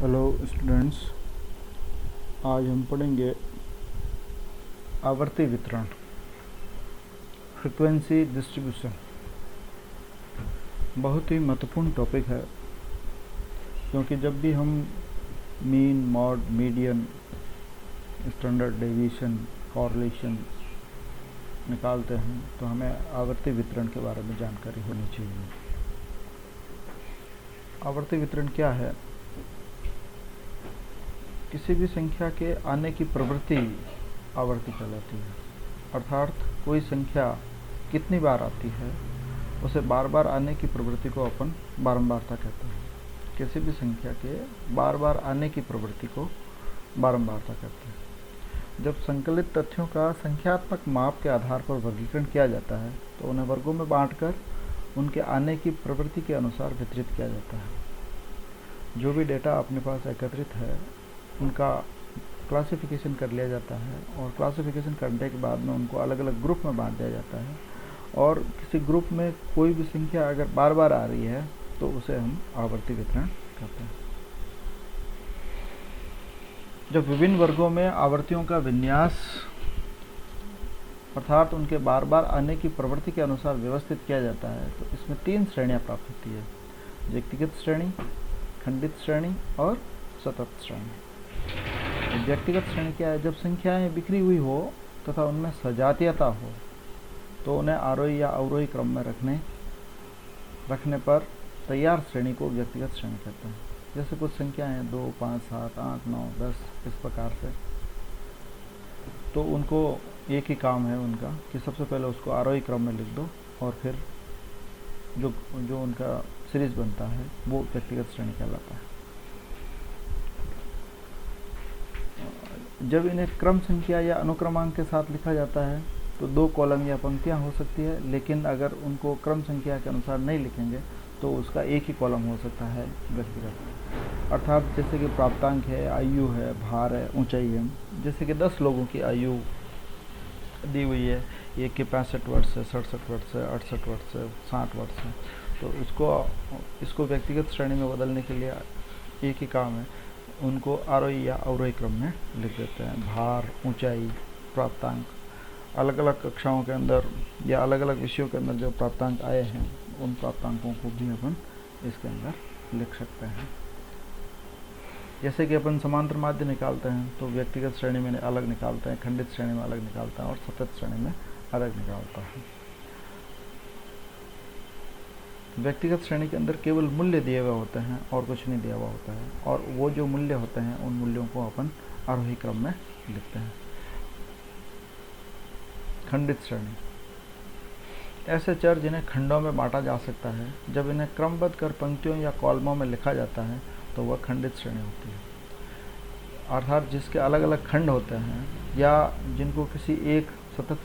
Hello students, आज हम पढ़ेंगे आवर्ती वितरण, फ्रीक्वेंसी डिस्ट्रीब्यूशन। बहुत ही महत्वपूर्ण टॉपिक है, क्योंकि जब भी हम mean, mod, median, standard deviation, correlation निकालते हैं तो हमें आवर्ती वितरण के बारे में जानकारी होनी चाहिए। आवर्ती वितरण क्या है? किसी भी संख्या के आने की प्रवृत्ति आवर्ती कहलाती है। अर्थात कोई संख्या कितनी बार आती है उसे बार बार आने की प्रवृत्ति को अपन बारंबारता कहते हैं। किसी भी संख्या के बार बार आने की प्रवृत्ति को बारंबारता कहते हैं। जब संकलित तथ्यों का संख्यात्मक माप के आधार पर वर्गीकरण किया जाता है तो उन्हें वर्गों में बांटकर उनके आने की प्रवृत्ति के अनुसार वितरित किया जाता है। जो भी डेटा अपने पास एकत्रित है उनका क्लासिफिकेशन कर लिया जाता है, और क्लासिफिकेशन करने के बाद में उनको अलग अलग ग्रुप में बांट दिया जाता है। और किसी ग्रुप में कोई भी संख्या अगर बार बार आ रही है तो उसे हम आवर्ती वितरण कहते हैं। जब विभिन्न वर्गों में आवर्तियों का विन्यास अर्थात उनके बार बार आने की प्रवृत्ति के अनुसार व्यवस्थित किया जाता है तो इसमें 3 श्रेणियां प्राप्त होती है: व्यक्तिगत श्रेणी, खंडित श्रेणी और सतत श्रेणी। व्यक्तिगत श्रेणी क्या है? जब संख्याएं बिखरी हुई हो तथा उनमें सजातीयता हो तो उन्हें आरोही या अवरोही क्रम में रखने पर तैयार श्रेणी को व्यक्तिगत श्रेणी कहते हैं। जैसे कुछ संख्याएं 2, 5, 7, 8, 9, 10 इस प्रकार से, तो उनको एक ही काम है उनका कि सबसे पहले उसको आरोही क्रम में लिख दो और फिर जो उनका सीरीज बनता है वो व्यक्तिगत श्रेणी कहलाता है। जब इन्हें क्रम संख्या या अनुक्रमांक के साथ लिखा जाता है तो 2 कॉलम या पंक्तियां हो सकती है, लेकिन अगर उनको क्रम संख्या के अनुसार नहीं लिखेंगे तो उसका एक ही कॉलम हो सकता है व्यक्तिगत। अर्थात जैसे कि प्राप्तांक है, आयु है, भार है, ऊंचाई है। जैसे कि 10 लोगों की आयु दी हुई है, एक के 65 वर्ष है, 67 वर्ष है, 68 वर्ष है, 60 वर्ष है, तो इसको व्यक्तिगत श्रेणी में बदलने के लिए एक ही काम है, उनको आरोही या अवरोही क्रम में लिख देते हैं। भार, ऊंचाई, प्राप्तांक, अलग अलग कक्षाओं के अंदर या अलग अलग विषयों के अंदर जो प्राप्तांक आए हैं उन प्राप्तांकों को भी अपन इसके अंदर लिख सकते हैं। जैसे कि अपन समांतर माध्य निकालते हैं तो व्यक्तिगत श्रेणी में अलग निकालते हैं, खंडित श्रेणी में अलग निकालते हैं और सतत श्रेणी में अलग निकालता है। व्यक्तिगत श्रेणी के अंदर केवल मूल्य दिए हुए होते हैं और कुछ नहीं दिया हुआ होता है, और वो जो मूल्य होते हैं उन मूल्यों को अपन आरोही क्रम में लिखते हैं। खंडित श्रेणी ऐसे चर जिन्हें खंडों में बांटा जा सकता है, जब इन्हें क्रमबद्ध कर पंक्तियों या कॉलमों में लिखा जाता है तो वह खंडित श्रेणी होती है। अर्थात जिसके अलग अलग खंड होते हैं या जिनको किसी एक सतत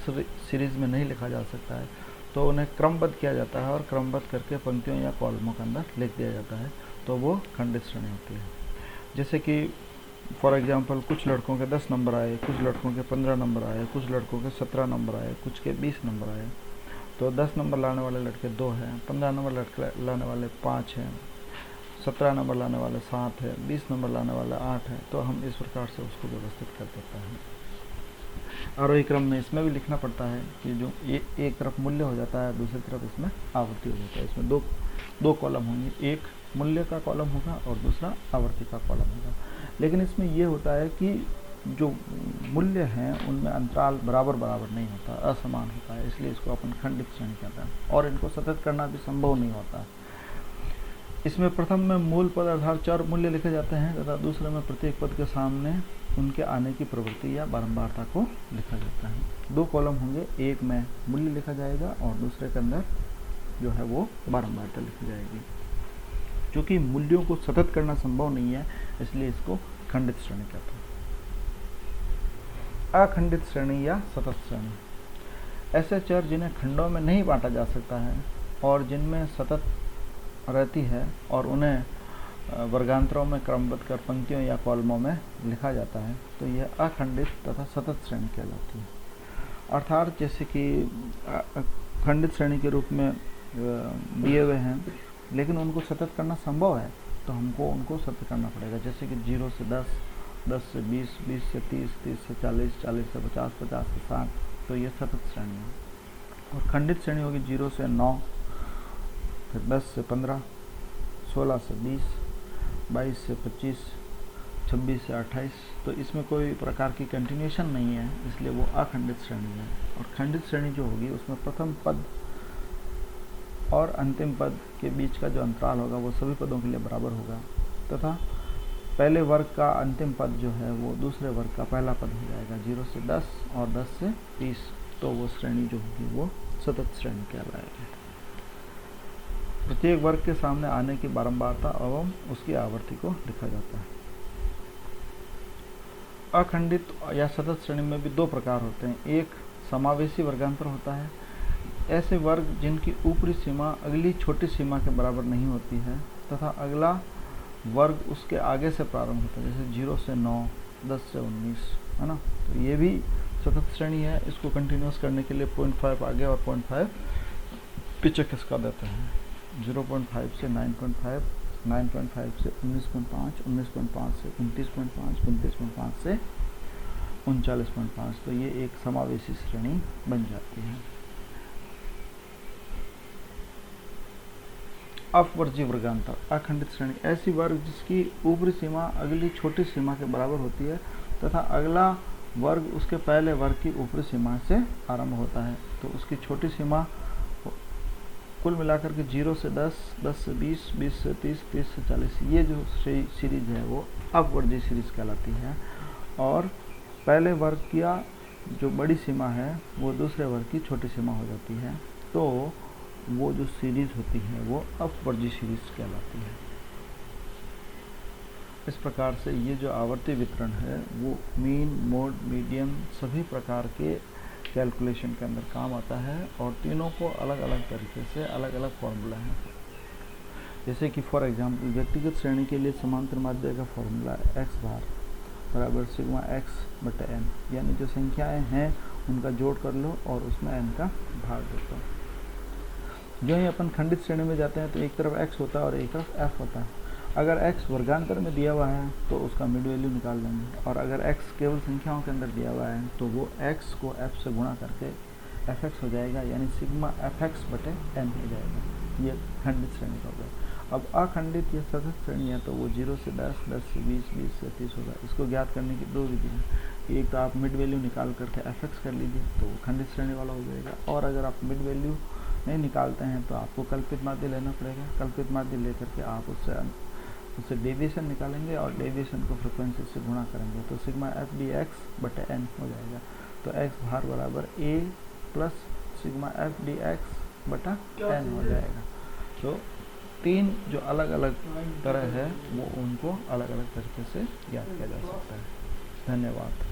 सीरीज में नहीं लिखा जा सकता है तो उन्हें क्रमबद्ध किया जाता है और क्रमबद्ध करके पंक्तियों या कॉलमों के अंदर लिख दिया जाता है, तो वो खंडित श्रेणी होती है। जैसे कि फॉर एग्जांपल कुछ लड़कों के 10 नंबर आए, कुछ लड़कों के 15 नंबर आए, कुछ लड़कों के 17 नंबर आए, कुछ के 20 नंबर आए। तो 10 नंबर लाने वाले लड़के 2 हैं, 15 नंबर लड़के लाने वाले 5 हैं, 17 नंबर लाने वाले 7 है, 20 नंबर लाने वाले 8 है। तो हम इस प्रकार से उसको व्यवस्थित कर देते हैं। आरोही क्रम में इसमें भी लिखना पड़ता है कि जो एक तरफ मूल्य हो जाता है, दूसरी तरफ इसमें आवर्ती हो जाता है। इसमें दो कॉलम होंगे, एक मूल्य का कॉलम होगा और दूसरा आवर्ती का कॉलम होगा। लेकिन इसमें यह होता है कि जो मूल्य हैं उनमें अंतराल बराबर नहीं होता, असमान होता है, इसलिए इसको अपन खंडित श्रेणी कहते हैं और इनको सतत करना भी संभव नहीं होता। इसमें प्रथम में मूल पद अर्थात चर मूल्य लिखे जाते हैं तथा दूसरे में प्रत्येक पद के सामने उनके आने की प्रवृत्ति या बारंबारता को लिखा जाता है। 2 कॉलम होंगे, एक में मूल्य लिखा जाएगा और दूसरे के अंदर जो है वो बारंबारता लिखी जाएगी। क्योंकि मूल्यों को सतत करना संभव नहीं है इसलिए इसको खंडित श्रेणी कहते हैं। अखंडित श्रेणी या सतत श्रेणी ऐसे चर जिन्हें खंडों में नहीं बांटा जा सकता है और जिनमें सतत रहती है और उन्हें वर्गांतरों में क्रमबद्ध कर पंक्तियों या कॉलमों में लिखा जाता है, तो यह अखंडित तथा सतत श्रेणी कहलाती है। अर्थात जैसे कि खंडित श्रेणी के रूप में दिए हुए हैं लेकिन उनको सतत करना संभव है तो हमको उनको सत्य करना पड़ेगा। जैसे कि 0 से 10, 10 से 20, 20 से 30, 30 से 40, 40 से 50, 50 से 60, तो ये सतत श्रेणी है। और खंडित श्रेणी होगी 0 से 9, फिर 10 से 15, 16 से 20, 22 से 25, 26 से 28। तो इसमें कोई प्रकार की कंटिन्यूशन नहीं है, इसलिए वो अखंडित श्रेणी है। और खंडित श्रेणी जो होगी उसमें प्रथम पद और अंतिम पद के बीच का जो अंतराल होगा वो सभी पदों के लिए बराबर होगा, तथा पहले वर्ग का अंतिम पद जो है वो दूसरे वर्ग का पहला पद हो जाएगा। 0 से 10 और 10 से 20, तो वो श्रेणी जो होगी वो सतत श्रेणी कहलाएगी। प्रत्येक वर्ग के सामने आने की बारंबारता एवं उसकी आवृत्ति को लिखा जाता है। अखंडित या सतत श्रेणी में भी दो प्रकार होते हैं। एक समावेशी वर्गांतर होता है। ऐसे वर्ग जिनकी ऊपरी सीमा अगली छोटी सीमा के बराबर नहीं होती है तथा अगला वर्ग उसके आगे से प्रारंभ होता है, जैसे 0 से 9, 10 से 19, है ना। तो ये भी सतत श्रेणी है। इसको कंटिन्यूस करने के लिए 0.5 आगे और 0.5 पीछे खिसका देते हैं। 0.5 से 9.5, 9.5 से 19.5, 19.5 से 29.5, 29.5 से 39.5। तो ये एक समावेशी श्रेणी बन जाती है। अपवर्जी वर्गांतर अखंडित श्रेणी ऐसी वर्ग जिसकी ऊपरी सीमा अगली छोटी सीमा के बराबर होती है तथा अगला वर्ग उसके पहले वर्ग की ऊपरी सीमा से आरंभ होता है। तो उसकी छोटी सीमा कुल मिलाकर के 0 से 10, 10 से 20, 20 से 30, 30 से 40, ये जो सीरीज है वो अपवर्जी सीरीज कहलाती है। और पहले वर्ग की जो बड़ी सीमा है वो दूसरे वर्ग की छोटी सीमा हो जाती है। तो वो जो सीरीज होती है वो अपवर्जी सीरीज कहलाती है। इस प्रकार से ये जो आवर्ती वितरण है वो मीन, मोड, मीडियन सभी प्रकार के कैलकुलेशन के अंदर काम आता है। और तीनों को अलग अलग तरीके से अलग अलग फॉर्मूला है। जैसे कि फॉर एग्जांपल व्यक्तिगत श्रेणी के लिए समांतर माध्य का फॉर्मूला x बार बराबर सिग्मा x बटे n, यानी जो संख्याएं हैं उनका जोड़ कर लो और उसमें n का भाग दे दो। जो ही अपन खंडित श्रेणी में जाते हैं तो एक तरफ x होता है और एक तरफ f होता है। अगर x वर्गांतर में दिया हुआ है तो उसका मिड वैल्यू निकाल लेंगे, और अगर x केवल संख्याओं के अंदर दिया हुआ है तो वो x को f से गुणा करके fx हो जाएगा, यानी सिग्मा fx बटे n हो जाएगा। ये खंडित श्रेणी का होगा। अब अखंडित या सतत श्रेणी है तो वो 0 से 10, 10 से 20, 20 से 30 होगा। इसको ज्ञात करने की दो विधि हैं। एक तो आप मिड वैल्यू निकाल करके fx कर लीजिए तो वो खंडित श्रेणी वाला हो जाएगा, और अगर आप मिड वैल्यू नहीं निकालते हैं तो आपको कल्पित माध्य लेना पड़ेगा। कल्पित माध्य लेकर के आप उससे डेविएशन निकालेंगे और डेविएशन को फ्रिक्वेंसी से गुणा करेंगे तो सिग्मा एफ डी एक्स बटे एन हो जाएगा। तो एक्स भार बराबर A plus sigma F D X बटा एन हो जाएगा। तो तीन जो अलग अलग तरह है वो उनको अलग अलग तरीके से ज्ञात किया जा सकता है। धन्यवाद।